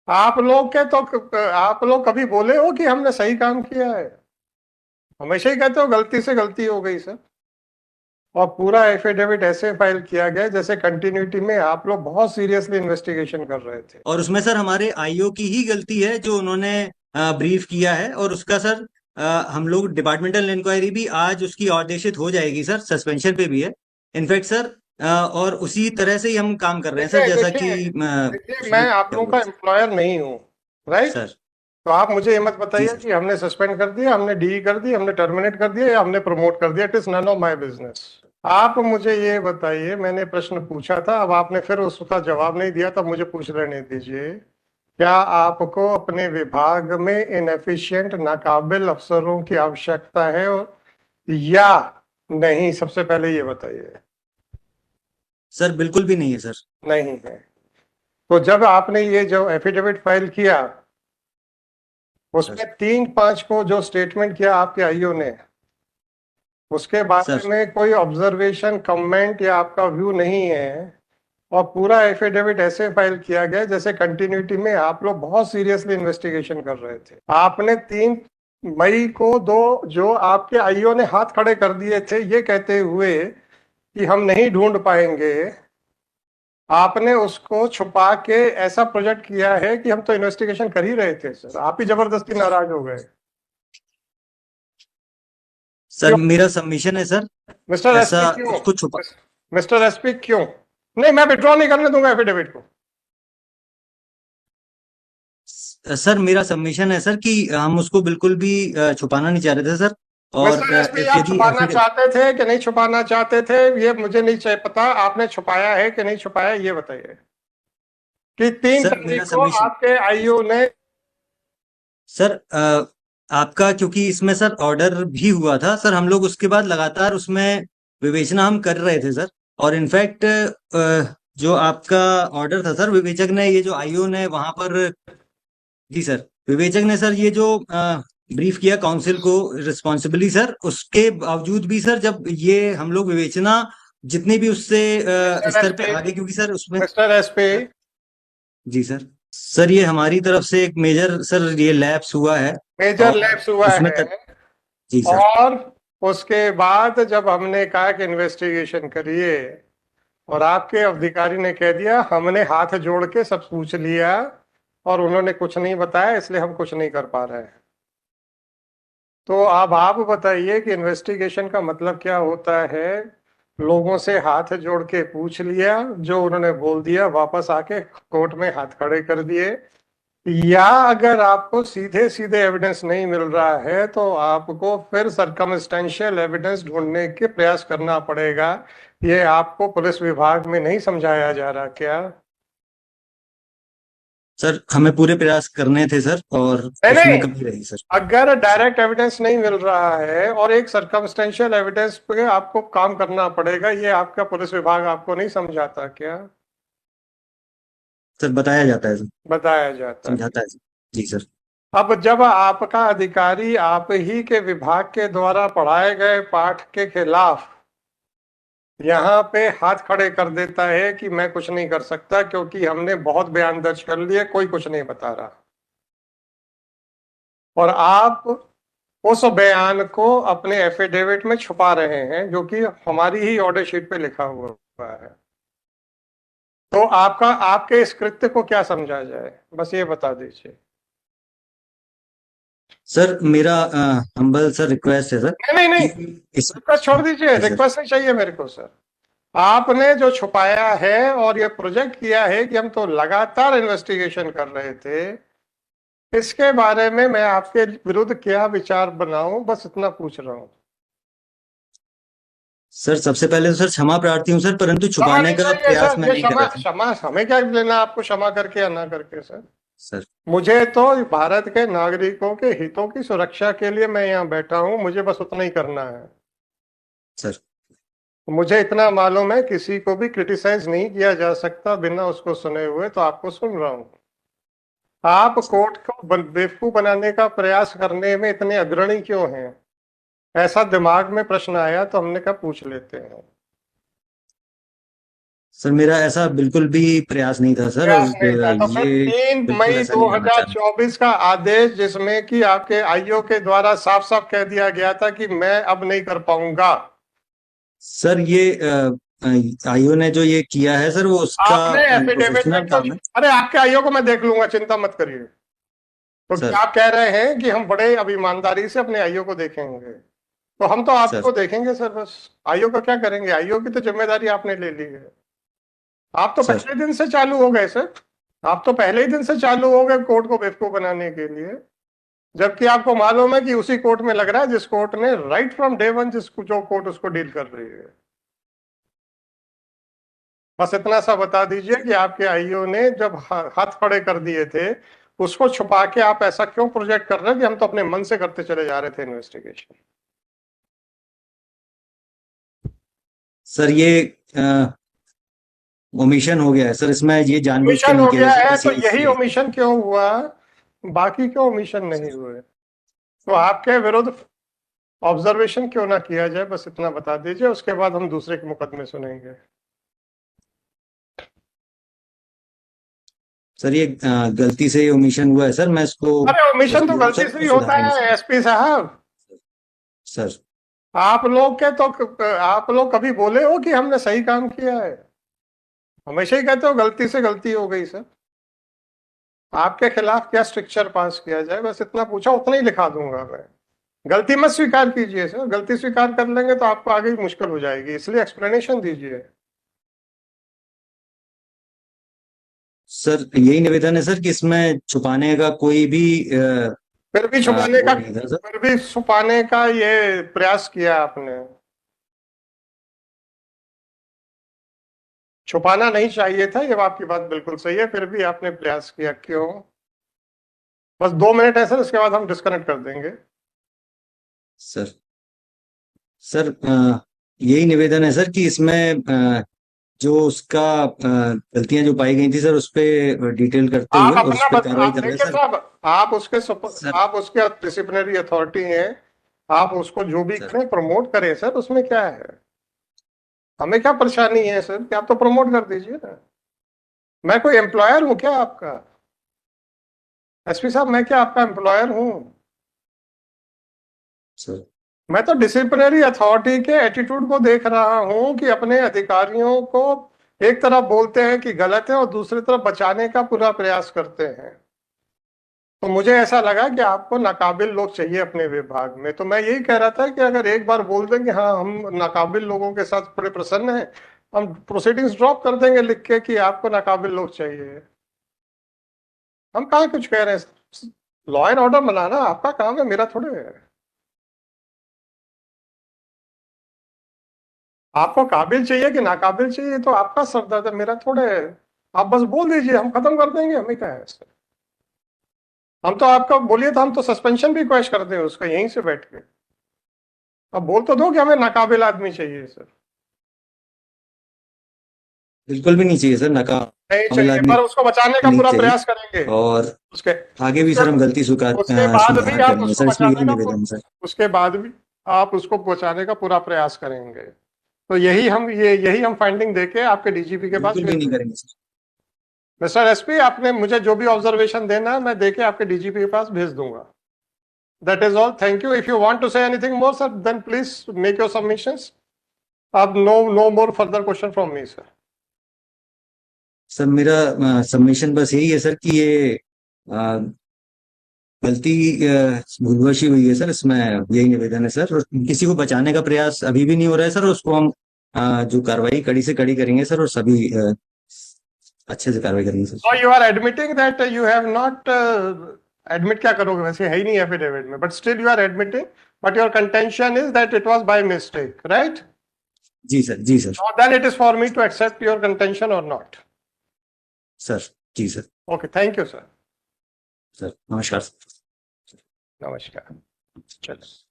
आप लोग कभी बोले हो कि हमने सही काम किया है? हमेशा ही कहते हो गलती से गलती हो गई सर। और पूरा एफिडेविट ऐसे फाइल किया गया जैसे कंटिन्यूटी में आप लोग बहुत सीरियसली इन्वेस्टिगेशन कर रहे थे। और उसमें सर हमारे आईओ की ही गलती है जो उन्होंने ब्रीफ किया है, और उसका सर हम लोग डिपार्टमेंटल इंक्वायरी भी आज उसकी आदेशित हो जाएगी सर, सस्पेंशन पे भी है इनफैक्ट सर। और उसी तरह से ही हम काम कर रहे हैं सर, देखिए जैसा देखिए कि देखिए, मैं शुरू आप किया लोगों हुआ का है एम्प्लॉयर नहीं हूँ, राइट? सर। तो आप मुझे ये मत जी बताइए सर। कि हमने सस्पेंड कर दिया, हमने डी कर दी, हमने टर्मिनेट कर दिया या हमने प्रमोट कर दिया। It is none of my business. आप मुझे ये बताइए, मैंने प्रश्न पूछा था, अब आपने फिर उसका जवाब नहीं दिया, तब मुझे पूछ लेने दीजिए। क्या आपको अपने विभाग में इनएफिशिएंट नाकाबिल अफसरों की आवश्यकता है या नहीं? सबसे पहले ये बताइए। सर बिल्कुल भी नहीं है सर। नहीं है। तो जब आपने ये जो एफिडेविट फाइल किया, सर। उसमें 3/5 को जो स्टेटमेंट किया आपके आईओ ने, उसके बारे सर। में कोई ऑब्जर्वेशन, कमेंट या आपका व्यू नहीं है। और पूरा एफिडेविट ऐसे फाइल किया गया जैसे कंटिन्यूटी में आप लोग बहुत सीरियसली इन्वेस्टिगेशन कर रहे थे। आपने 3 मई को दो जो आपके आईओ ने हाथ खड़े कर दिए थे ये कहते हुए कि हम नहीं ढूंढ पाएंगे, आपने उसको छुपा के ऐसा प्रोजेक्ट किया है कि हम तो इन्वेस्टिगेशन कर ही रहे थे सर, आप ही जबरदस्ती नाराज हो गए। सर क्यों मेरा सबमिशन है सर। मिस्टर ऐसा एसपी, क्यों? उसको छुपा। मिस्टर एसपी, क्यों? नहीं, मैं विड्रॉ नहीं करने दूंगा एफिडेविट को। सर मेरा सबमिशन है सर कि हम उसको बिल्कुल भी छुपाना नहीं चाह रहे थे सर। और मिस्टर एसपी, आप यदि छुपाना एफिडेविट। चाहते थे कि नहीं छुपाना चाहते थे? ये मुझे नहीं चाहिए पता, आपने छुपाया है कि नहीं छुपाया ये बताइए। कि तीन सर तारीख मेरा को सबमिशन। आपके आईओ ने। सर आपका क्योंकि इसमें सर ऑर्डर भी हुआ था सर, हम लोग उसके बाद लगातार उसमें विवेचना हम कर रहे थे सर। और इनफैक्ट जो आपका ऑर्डर था सर, विवेचक ने ये जो आईओ ने वहां पर। जी सर। विवेचक ने सर ये जो ब्रीफ किया काउंसिल को रिस्पॉन्सिबली सर, उसके बावजूद भी सर जब ये हम लोग विवेचना जितनी भी उससे मिस्टर स्तर पे एसपी, आगे, क्योंकि सर उसमें। मिस्टर एसपी, जी सर। सर ये हमारी तरफ से एक मेजर सर ये लैप्स हुआ है। मेजर और लैप्स हुआ उसमें है। जी सर। और उसके बाद जब हमने कहा कि इन्वेस्टिगेशन करिए और आपके अधिकारी ने कह दिया हमने हाथ जोड़ के सब पूछ लिया और उन्होंने कुछ नहीं बताया इसलिए हम कुछ नहीं कर पा रहे हैं, तो अब आप बताइए कि इन्वेस्टिगेशन का मतलब क्या होता है? लोगों से हाथ जोड़ के पूछ लिया, जो उन्होंने बोल दिया वापस आके कोर्ट में हाथ खड़े कर दिए, या अगर आपको सीधे सीधे एविडेंस नहीं मिल रहा है तो आपको फिर सरकमस्टेंशियल एविडेंस ढूंढने के प्रयास करना पड़ेगा। ये आपको पुलिस विभाग में नहीं समझाया जा रहा क्या? सर हमें पूरे प्रयास करने थे सर, और नहीं उसमें नहीं, कमी रही सर। अगर सर। डायरेक्ट एविडेंस नहीं मिल रहा है और एक सरकमस्टेंशियल एविडेंस पे आपको काम करना पड़ेगा, ये आपका पुलिस विभाग आपको नहीं समझाता क्या? सर बताया जाता है सर। बताया जाता है। समझाता है सर। जी सर। अब जब आपका अधिकारी आप ही के विभाग के द्वारा पढ़ाए गए पाठ के खिलाफ यहाँ पे हाथ खड़े कर देता है कि मैं कुछ नहीं कर सकता क्योंकि हमने बहुत बयान दर्ज कर लिए, कोई कुछ नहीं बता रहा, और आप उस बयान को अपने एफिडेविट में छुपा रहे हैं जो कि हमारी ही ऑर्डर शीट पे लिखा हुआ है, तो आपका आपके इस कृत्य को क्या समझा जाए, बस ये बता दीजिए। सर मेरा हम्बल सर रिक्वेस्ट है सर नहीं नहीं कि नहीं, इस। रिक्वेस्ट छोड़ दीजिए, जी सर। रिक्वेस्ट नहीं चाहिए मेरे को सर। आपने जो छुपाया है और ये प्रोजेक्ट किया है कि हम तो लगातार इन्वेस्टिगेशन कर रहे थे, इसके बारे में मैं आपके विरुद्ध क्या विचार बनाऊं, बस इतना पूछ रहा हूं। सर सबसे पहले तो सर क्षमा प्रार्थी हूँ सर, परंतु क्षमा छुपाने नहीं का चाहिए प्रयास सर, मैं ये नहीं कर क्षमा रहा था क्षमा हमें क्या लेना आपको क्षमा करके या ना करके सर। सर। मुझे तो भारत के नागरिकों के हितों की सुरक्षा के लिए मैं यहाँ बैठा हूँ, मुझे बस उतना ही करना है। सर। मुझे इतना मालूम है किसी को भी क्रिटिसाइज नहीं किया जा सकता बिना उसको सुने हुए, तो आपको सुन रहा हूँ। आप सर। कोर्ट को बेवकूफ बनाने का प्रयास करने में इतने अग्रणी क्यों हैं? ऐसा दिमाग में प्रश्न आया तो हमने कहा पूछ लेते हैं। सर मेरा ऐसा बिल्कुल भी प्रयास नहीं था सर, प्रयास नहीं था तो सर, ये 3 बिल्कुल मई ऐसा नहीं करना चाह रहा। 2024 का आदेश, जिसमें कि आपके आईओ के द्वारा साफ साफ कह दिया गया था कि मैं अब नहीं कर पाऊंगा। सर ये आईओ ने जो ये किया है सर, वो उसका आपने एफिडेविट में प्रोफेशनल क्यों? काम है। अरे आपके आईओ को मैं देख लूंगा, चिंता मत करिए। तो क्या सर आप कह रहे हैं कि हम बड़े अब ईमानदारी से अपने आईओ को देखेंगे? तो हम तो सर आपको देखेंगे सर, बस। आईओ को क्या करेंगे? आईओ की तो जिम्मेदारी आपने ले ली है। आप तो सर पहले दिन से चालू हो गए सर। आप तो पहले ही दिन से चालू हो गए कोर्ट को बेवकूफ बनाने के लिए। जबकि आपको मालूम है कि उसी कोर्ट में लग रहा है जिस कोर्ट ने राइट फ्रॉम डे वन, जिसको जो कोर्ट उसको डील कर रही है। बस इतना सा बता दीजिए कि आपके आईओ ने जब हाथ खड़े कर दिए थे, उसको छुपा के आप ऐसा क्यों प्रोजेक्ट कर रहे हैं कि हम तो अपने मन से करते चले जा रहे थे इन्वेस्टिगेशन। सर ये ओमिशन हो गया है सर, इसमें ये जानबूझ के ओमिशन नहीं हो किया गया गया सर, है बस तो ये यही इसलिए। ओमिशन क्यों हुआ? बाकी क्यों ओमिशन नहीं सर हुए? तो आपके विरुद्ध ऑब्जर्वेशन क्यों ना किया जाए, बस इतना बता दीजिए, उसके बाद हम दूसरे के मुकदमे सुनेंगे। सर ये गलती से ओमिशन हुआ है सर, मैं इसको अरे ओमिशन बस तो बोलूँ गलती सर, से तो ही होता सुधारेंगे है सर। एसपी साहब। सर आप लोग के तो, आप लोग कभी बोले हो कि हमने सही काम किया है? हमेशा ही कहते हो गलती से गलती हो गई सर। आपके खिलाफ क्या स्ट्रिक्चर पास किया जाए, बस इतना पूछा, उतना ही लिखा दूंगा मैं। गलती मत स्वीकार कीजिए सर, गलती स्वीकार कर लेंगे तो आपको आगे भी मुश्किल हो जाएगी, इसलिए एक्सप्लेनेशन दीजिए। सर यही निवेदन है सर कि इसमें छुपाने का कोई भी फिर भी छुपाने वो का, नहीं था सर। फिर भी छुपाने का ये प्रयास किया आपने। छुपाना नहीं चाहिए था, ये आपकी बात बिल्कुल सही है, फिर भी आपने प्रयास किया, क्यों? बस 2 मिनट है सर, इसके बाद हम डिस्कनेक्ट कर देंगे। सर सर यही निवेदन है सर कि इसमें जो उसका गलतियां जो पाई गई थी सर, उस पे डिटेल करते आप हुए और उस अपना पे कार्रवाई आप कर रहे हैं देखिए सर। साहब, सर आप उसके डिसिप्लिनरी अथॉरिटी हैं। आप उसको जो भी सर करें प्रमोट करें सर, उसमें क्या है? हमें क्या परेशानी है सर कि आप तो प्रमोट कर दीजिए ना। मैं कोई एम्प्लॉयर हूं क्या आपका? एसपी साहब, मैं क्या आपका एम्प्लॉयर हूं? सर मैं तो डिसिप्लिनरी अथॉरिटी के एटीट्यूड को देख रहा हूं कि अपने अधिकारियों को एक तरफ बोलते हैं कि गलत है और दूसरी तरफ बचाने का पूरा प्रयास करते हैं। तो मुझे ऐसा लगा कि आपको नाकाबिल लोग चाहिए अपने विभाग में, तो मैं यही कह रहा था कि अगर एक बार बोल दें कि हाँ हम नाकाबिल लोगों के साथ बड़े प्रसन्न हैं, हम प्रोसीडिंग्स ड्रॉप कर देंगे लिख के कि आपको नाकाबिल लोग चाहिए। हम कहाँ कुछ कह रहे हैं? लॉ एंड ऑर्डर बनाना आपका काम है, मेरा थोड़े है। आपको काबिल चाहिए कि नाकाबिल चाहिए तो आपका सरदर्द है, मेरा थोड़े है। आप बस बोल दीजिए, हम खत्म कर देंगे, हमें क्या है इससे। हम तो आपका बोलिए तो हम तो सस्पेंशन भी ख्वाहिश करते हैं उसका, यहीं से बैठ के। अब बोल तो दो कि हमें नाकाबिल आदमी चाहिए सर। बिल्कुल भी नहीं चाहिए सर, नहीं नाकाबिल चाहिए, आदमी पर उसको बचाने का नहीं पूरा चाहिए। प्रयास करेंगे। और उसके आगे भी उसके सर हम गलती स्वीकार उसके बाद भी सुधार आप करेंगे उसको सर, इसमें बचाने यही का निवेदन है सर। उसके बाद भी आप उसको बचाने का पूरा प्रयास करेंगे। तो यही हम फाइंडिंग देके आपके डीजीपी के पास बिल्कुल भी भेज नहीं देंगे। करेंगे सर। मिस्टर एसपी, आपने मुझे जो भी ऑब्जर्वेशन देना है मैं देके आपके डीजीपी के पास भेज दूंगा। That is all, thank you. If you want to say anything more sir, then please make your submissions. अब no more further question from me sir. Sir मेरा सबमिशन बस यही है सर कि ये अ, गलती भूलवश ही हुई है सर, इसमें यही निवेदन है सर। और किसी को बचाने का प्रयास अभी भी नहीं हो रहा है सर, उसको हम जो कार्रवाई कड़ी से कड़ी करेंगे सर, और सभी अच्छे से कार्रवाई करेंगे So sir. you are admitting that you have not admit क्या करोगे, वैसे है ही नहीं एफिडेविट में, but still you are admitting, but your contention is that it was by mistake, right? जी सर, जी sir. So then it is for me to accept your contention or not. Sir जी sir. Okay, thank you sir. Sir नमस्कार sir. नमस्कार। चलो।